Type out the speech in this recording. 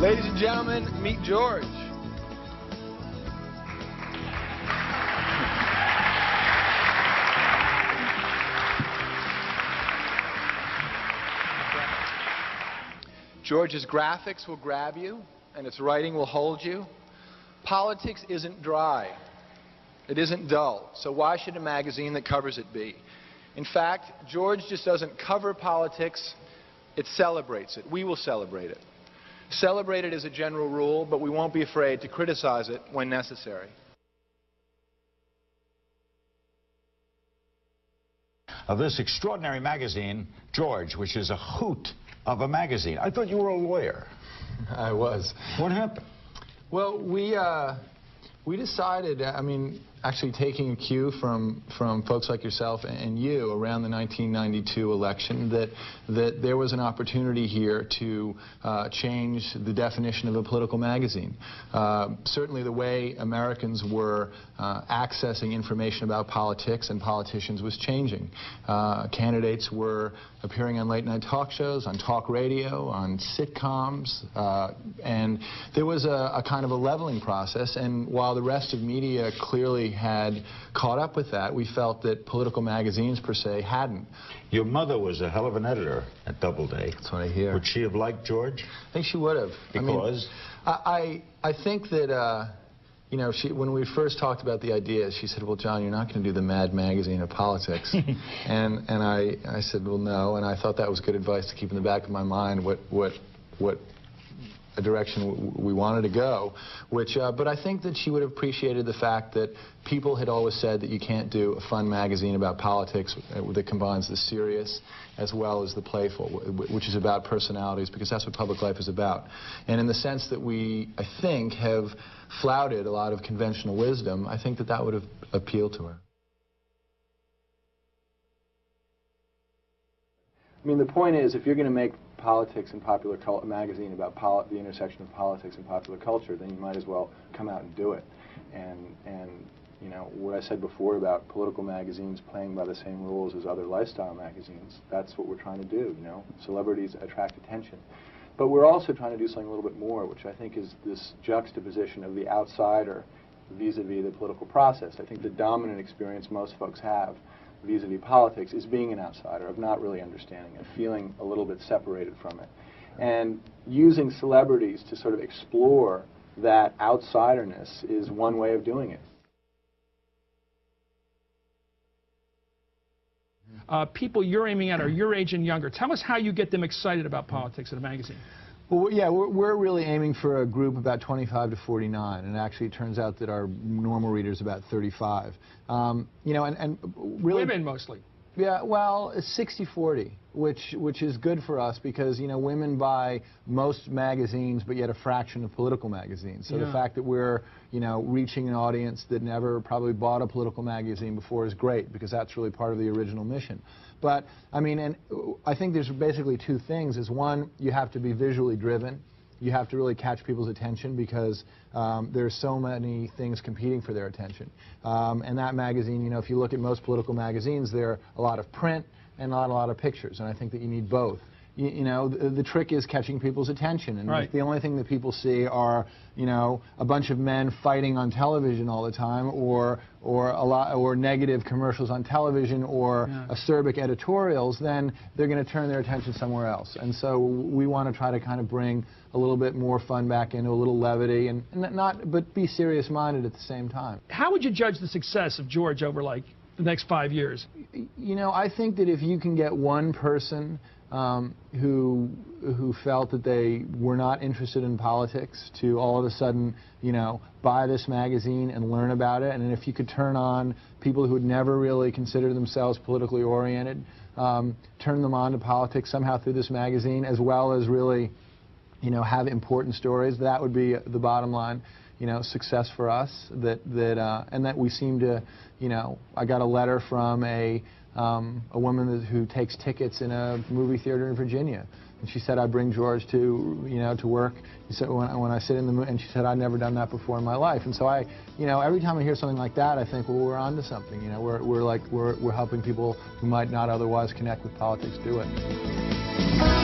Ladies and gentlemen, meet George. George's graphics will grab you, and its writing will hold you. Politics isn't dry. It isn't dull. So why should a magazine that covers it be? In fact, George just doesn't cover politics, it celebrates it. We will celebrate it. Celebrate it as a general rule, but we won't be afraid to criticize it when necessary. Of this extraordinary magazine, George, which is a hoot of a magazine. I thought you were a lawyer. I was. What happened? Well, we decided, I mean, actually taking a cue from folks like yourself and you around the 1992 election, that there was an opportunity here to change the definition of a political magazine. Certainly the way Americans were accessing information about politics and politicians was changing. Candidates were appearing on late-night talk shows, on talk radio, on sitcoms, and there was a kind of a leveling process, and while the rest of media clearly had caught up with that, we felt that political magazines per se hadn't. Your mother was a hell of an editor at Doubleday. That's what I hear. Would she have liked George? I think she would have. Because? I think that, you know, when we first talked about the idea, she said, well, John, you're not going to do the Mad magazine of politics. and I said, well, no, and I thought that was good advice to keep in the back of my mind what a direction we wanted to go, but I think that she would have appreciated the fact that people had always said that you can't do a fun magazine about politics that combines the serious as well as the playful, which is about personalities, because that's what public life is about. And in the sense that we, I think, have flouted a lot of conventional wisdom, I think that that would have appealed to her. I mean, the point is, if you're going to make politics and popular culture, a magazine about the intersection of politics and popular culture, then you might as well come out and do it. And you know, what I said before about political magazines playing by the same rules as other lifestyle magazines, that's what we're trying to do, you know. Celebrities attract attention. But we're also trying to do something a little bit more, which I think is this juxtaposition of the outsider vis-a-vis the political process. I think the dominant experience most folks have vis-a-vis politics is being an outsider, of not really understanding it, feeling a little bit separated from it. And using celebrities to sort of explore that outsiderness is one way of doing it. People you're aiming at are your age and younger. Tell us how you get them excited about politics in a magazine. Well, yeah, we're really aiming for a group about 25 to 49, and actually it turns out that our normal reader is about 35. You know, and really... Women mostly. Yeah, well, it's 60-40, which is good for us because, you know, women buy most magazines, but yet a fraction of political magazines. So the fact that we're, you know, reaching an audience that never probably bought a political magazine before is great, because that's really part of the original mission. But, I mean, and I think there's basically two things. Is one, you have to be visually driven. You have to really catch people's attention because there's so many things competing for their attention. And that magazine, you know, if you look at most political magazines, there are a lot of print and not a lot of pictures, and I think that you need both. You know, the trick is catching people's attention, and if the only thing that people see are, you know, a bunch of men fighting on television all the time, or negative commercials on television, or acerbic editorials, then they're going to turn their attention somewhere else. And so we want to try to kind of bring a little bit more fun back into a little levity, and but be serious-minded at the same time. How would you judge the success of George over, like, the next 5 years? You know, I think that if you can get one person who felt that they were not interested in politics to all of a sudden, you know, buy this magazine and learn about it, and if you could turn on people who had never really considered themselves politically oriented, turn them on to politics somehow through this magazine, as well as really, you know, have important stories, that would be the bottom line, you know, success for us. And that we seem to, you know, I got a letter from a woman who takes tickets in a movie theater in Virginia, and she said, I bring George to, you know, to work. She said, when I sit in the movie, and she said, I'd never done that before in my life. And so you know, every time I hear something like that, I think, well, we're onto something. You know, we're helping people who might not otherwise connect with politics do it.